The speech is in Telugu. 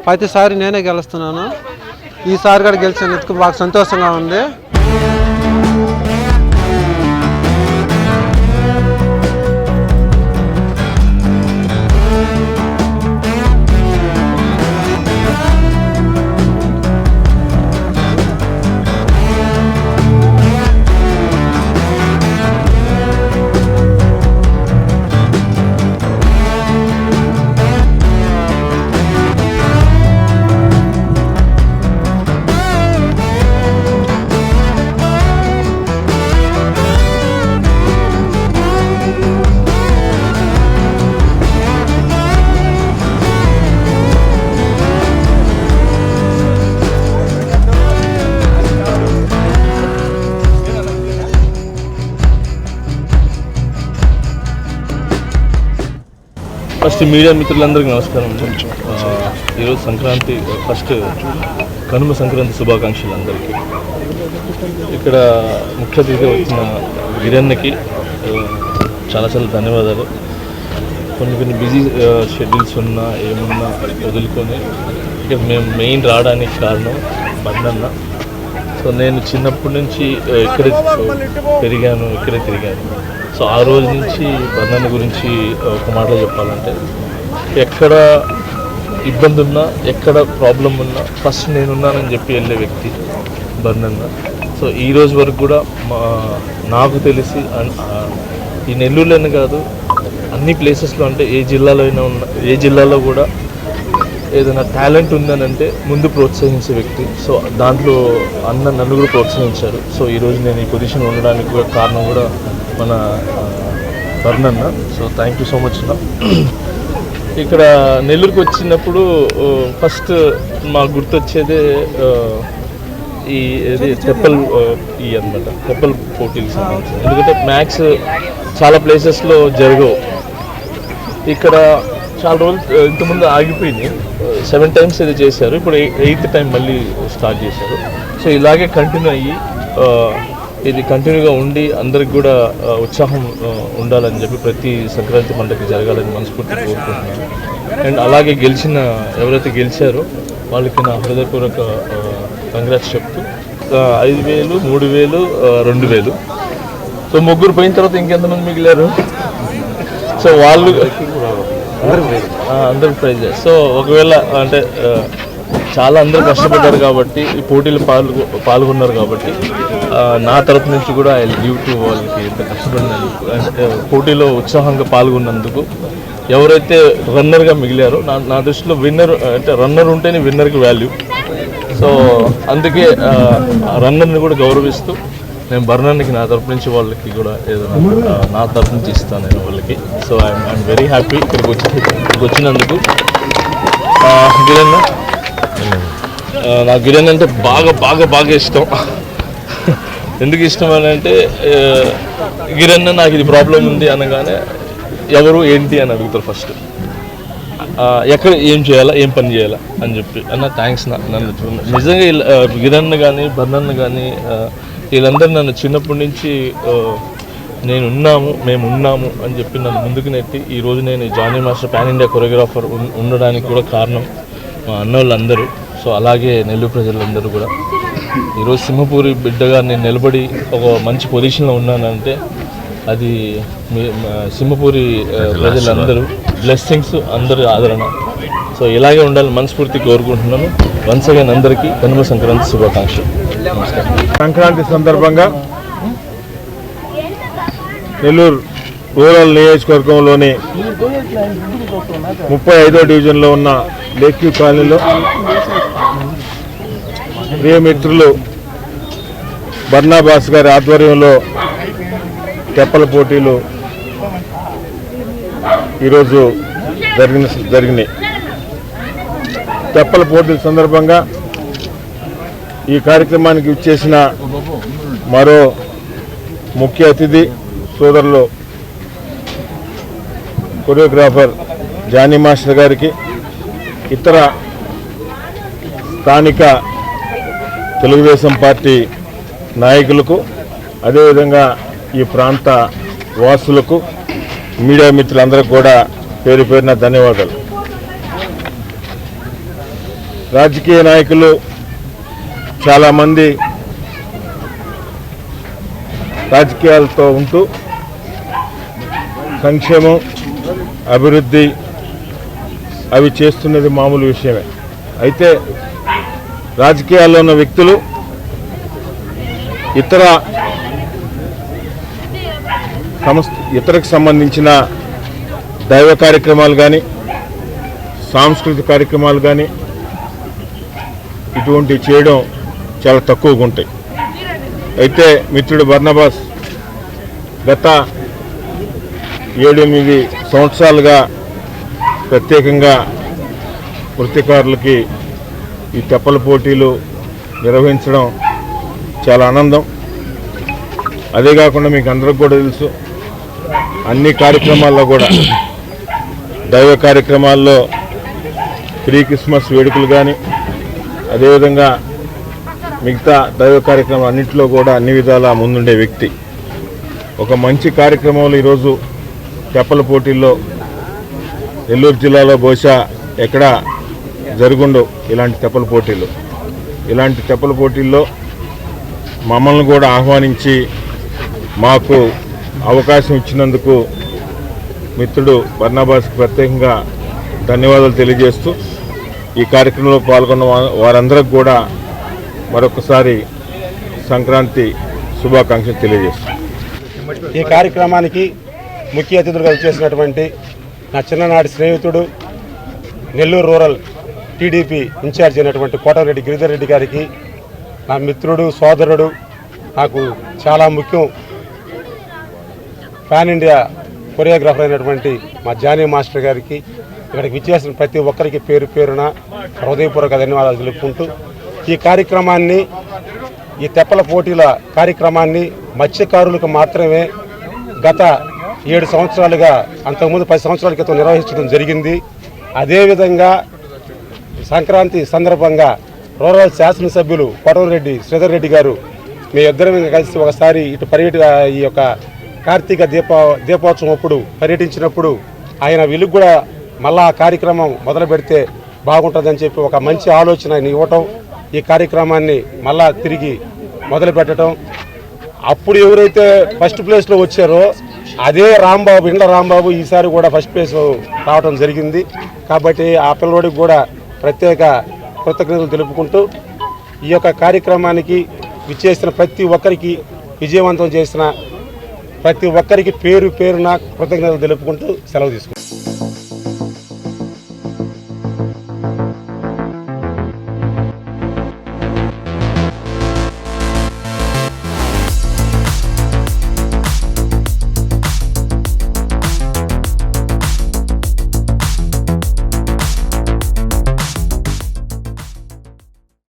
ప్రతిసారి నేనే గెలుస్తున్నాను. ఈసారి కూడా గెలిచినందుకు బాగా సంతోషంగా ఉంది. ఫస్ట్ మీడియా మిత్రులందరికీ నమస్కారం. ఈరోజు సంక్రాంతి ఫస్ట్ కనుమ సంక్రాంతి శుభాకాంక్షలు అందరికీ. ఇక్కడ ముఖ్య అతిథిగా వచ్చిన గిరన్నకి చాలా ధన్యవాదాలు. కొన్ని బిజీ షెడ్యూల్స్ ఉన్నా ఏమున్నా వదులుకొని ఇక్కడ మేము మెయిన్ రావడానికి కారణం బండన్న. సో నేను చిన్నప్పటి నుంచి ఇక్కడే పెరిగాను, ఇక్కడే తిరిగాను. సో ఆ రోజు నుంచి బంధన గురించి ఒక మాటలో చెప్పాలంటే ఎక్కడ ఇబ్బంది ఉన్నా ఎక్కడ ప్రాబ్లం ఉన్నా ఫస్ట్ నేనున్నానని చెప్పి వెళ్ళే వ్యక్తి బంధన్న. సో ఈ రోజు వరకు కూడా నాకు తెలిసి ఈ నెల్లూరులోనే కాదు అన్ని ప్లేసెస్లో అంటే ఏ జిల్లాలో కూడా ఏదైనా టాలెంట్ ఉందని అంటే ముందు ప్రోత్సహించే వ్యక్తి. సో దాంట్లో నన్ను కూడా ప్రోత్సహించారు. సో ఈరోజు నేను ఈ పొజిషన్ ఉండడానికి కూడా కారణం కూడా మన వర్ణన్న. So thank you so much అన్న. ఇక్కడ నెల్లూరుకి వచ్చినప్పుడు ఫస్ట్ మాకు గుర్తొచ్చేదే తెప్పల్ అనమాట, తెప్పల్ పోటీలకు సంబంధించి. ఎందుకంటే మ్యాథ్స్ చాలా ప్లేసెస్లో జరగవు. ఇక్కడ చాలా రోజులు ఇంతకుముందు ఆగిపోయింది, 7 times ఇది చేశారు. ఇప్పుడు 8th time మళ్ళీ స్టార్ట్ చేశారు. సో ఇలాగే కంటిన్యూ అయ్యి ఇది కంటిన్యూగా ఉండి అందరికి కూడా ఉత్సాహం ఉండాలని చెప్పి ప్రతి సంక్రాంతి పండుగకి జరగాలని మనస్ఫూర్తిగా కోరుకుంటున్నాను. అండ్ అలాగే ఎవరైతే గెలిచారో వాళ్ళకి నా హృదయపూర్వక కంగ్రాట్స్ చెప్తూ 5,000, 3,000, 2,000. సో ముగ్గురు పోయిన తర్వాత ఇంకెంతమంది మిగిలారు? సో వాళ్ళు అందరికి ప్రైజ్. సో ఒకవేళ అంటే చాలా అందరూ కష్టపడ్డారు కాబట్టి ఈ పోటీలు పాల్గొన్నారు కాబట్టి నా తరపు నుంచి కూడా ఐ గివ్ టు వాళ్ళకి ఎంత కష్టపడినందుకు, పోటీలో ఉత్సాహంగా పాల్గొన్నందుకు. ఎవరైతే రన్నర్గా మిగిలారో నా దృష్టిలో విన్నర్ అంటే రన్నర్ ఉంటేనే విన్నర్కి వాల్యూ. సో అందుకే రన్నర్ని కూడా గౌరవిస్తూ నేను బర్నర్కి నా తరపు నుంచి వాళ్ళకి కూడా ఏదైనా నా తరపు నుంచి ఇస్తాను నేను వాళ్ళకి. సో ఐఎమ్ వెరీ హ్యాపీ ఇక్కడికి వచ్చినందుకు. గిరన్న, నాకు గిరన్న అంటే బాగా బాగా బాగా ఇష్టం. ఎందుకు ఇష్టం అని అంటే గిరన్న నాకు ఇది ప్రాబ్లం ఉంది అనగానే ఎవరు ఏంటి అని అడుగుతారు ఫస్ట్. ఎక్కడ ఏం చేయాలా, ఏం పని చేయాలా అని చెప్పి అన్న థ్యాంక్స్ నన్ను నిజంగా గిరన్న కానీ బర్నన్న కానీ వీళ్ళందరూ నన్ను చిన్నప్పటి నుంచి మేము ఉన్నాము అని చెప్పి నన్ను ముందుకు నెట్టి ఈరోజు నేను Jani master pan India choreographer ఉండడానికి కూడా కారణం మా అన్నోళ్ళందరూ. సో అలాగే నెల్లూరు ప్రజలందరూ కూడా ఈరోజు సింహపూరి బిడ్డగా నేను నిలబడి ఒక మంచి పొజిషన్లో ఉన్నానంటే అది సింహపూరి ప్రజలందరూ బ్లెస్సింగ్స్, అందరి ఆదరణ. సో ఇలాగే ఉండాలని మనస్ఫూర్తి కోరుకుంటున్నాను. వన్స్ అగైన్ అందరికీ కనుమ సంక్రాంతి శుభాకాంక్షలు. సంక్రాంతి సందర్భంగా నెల్లూరు రూరల్ నియోజకవర్గంలోని 35వ డివిజన్లో ఉన్న లేక్యూ కాలనీలో ప్రియమిత్రులు బర్నాబాస్ గారి ఆధ్వర్యంలో తెప్పల పోటీలు ఈరోజు జరిగినాయి. తెప్పల పోటీల సందర్భంగా ఈ కార్యక్రమానికి ఇచ్చేసిన మరో ముఖ్య అతిథి సోదరులు కొరియోగ్రాఫర్ జానీ మాస్టర్ గారికి, ఇతర స్థానిక తెలుగుదేశం పార్టీ నాయకులకు, అదేవిధంగా ఈ ప్రాంత వాసులకు, మీడియా మిత్రులందరికీ కూడా పేరు పేరున ధన్యవాదాలు. రాజకీయ నాయకులు చాలామంది రాజకీయాలతో ఉంటూ సంక్షేమం, అభివృద్ధి అవి చేస్తున్నది మామూలు విషయమే. అయితే రాజకీయాల్లో ఉన్న వ్యక్తులు ఇతరకు సంబంధించిన దైవ కార్యక్రమాలు కానీ, సాంస్కృతిక కార్యక్రమాలు కానీ ఇటువంటివి చేయడం చాలా తక్కువగా ఉంటాయి. అయితే మిత్రుడు బర్నబాస్ గత 7-8 సంవత్సరాలుగా ప్రత్యేకంగా నృత్యకారులకి ఈ తెప్పల పోటీలు నిర్వహించడం చాలా ఆనందం. అదే కాకుండా మీకు అందరికి కూడా తెలుసు, అన్ని కార్యక్రమాల్లో కూడా దైవ కార్యక్రమాల్లో ప్రీ క్రిస్మస్ వేడుకలు కానీ, అదేవిధంగా మిగతా దైవ కార్యక్రమాలు అన్నింటిలో కూడా అన్ని విధాలా ముందుండే వ్యక్తి. ఒక మంచి కార్యక్రమంలో ఈరోజు తెప్పల పోటీల్లో నెల్లూరు జిల్లాలో బహుశా ఎక్కడ జరుగుండవు ఇలాంటి తెప్పల పోటీలు. ఇలాంటి తెప్పల పోటీల్లో మమ్మల్ని కూడా ఆహ్వానించి మాకు అవకాశం ఇచ్చినందుకు మిత్రుడు బర్నబాస్కి ప్రత్యేకంగా ధన్యవాదాలు తెలియజేస్తూ ఈ కార్యక్రమంలో పాల్గొన్న వారందరికి కూడా మరొకసారి సంక్రాంతి శుభాకాంక్షలు తెలియజేస్తాం. ఈ కార్యక్రమానికి ముఖ్య అతిథులుగా చేసినటువంటి నా చిన్ననాటి స్నేహితుడు, నెల్లూరు రూరల్ టీడీపీ ఇన్ఛార్జ్ అయినటువంటి కోటరెడ్డి గిరిధర్ రెడ్డి గారికి, నా మిత్రుడు, సోదరుడు, నాకు చాలా ముఖ్యం, పాన్ ఇండియా కొరియోగ్రాఫర్ అయినటువంటి మా జానీ మాస్టర్ గారికి, ఇక్కడికి విచ్చేసిన ప్రతి ఒక్కరికి పేరు పేరున హృదయపూర్వక ధన్యవాదాలు తెలుపుకుంటూ ఈ కార్యక్రమాన్ని, ఈ తెప్పల పోటీల కార్యక్రమాన్ని మత్స్యకారులకు మాత్రమే గత 7 సంవత్సరాలుగా, అంతకుముందు 10 సంవత్సరాల క్రితం నిర్వహించడం జరిగింది. అదేవిధంగా సంక్రాంతి సందర్భంగా రూరల్ శాసనసభ్యులు కోటరెడ్డి శ్రీధర్ రెడ్డి గారు మీ ఇద్దరం కలిసి ఒకసారి ఇటు ఈ యొక్క కార్తీక దీపోత్సవం అప్పుడు పర్యటించినప్పుడు ఆయన వీళ్ళకి కూడా మళ్ళా ఆ కార్యక్రమం మొదలు పెడితే బాగుంటుందని చెప్పి ఒక మంచి ఆలోచన ఆయన ఇవ్వటం, ఈ కార్యక్రమాన్ని మళ్ళా తిరిగి మొదలు పెట్టడం. అప్పుడు ఎవరైతే ఫస్ట్ ప్లేస్లో వచ్చారో అదే రాంబాబు, ఇండ్ల రాంబాబు ఈసారి కూడా ఫస్ట్ ప్లేస్ రావడం జరిగింది. కాబట్టి ఆ పిల్లవాడికి కూడా ప్రత్యేక కృతజ్ఞతలు తెలుపుకుంటూ ఈ యొక్క కార్యక్రమానికి విచ్చేసిన ప్రతి ఒక్కరికి, విజయవంతం చేసిన ప్రతి ఒక్కరికి పేరు పేరున కృతజ్ఞతలు తెలుపుకుంటూ సెలవు తీసుకుంటాం.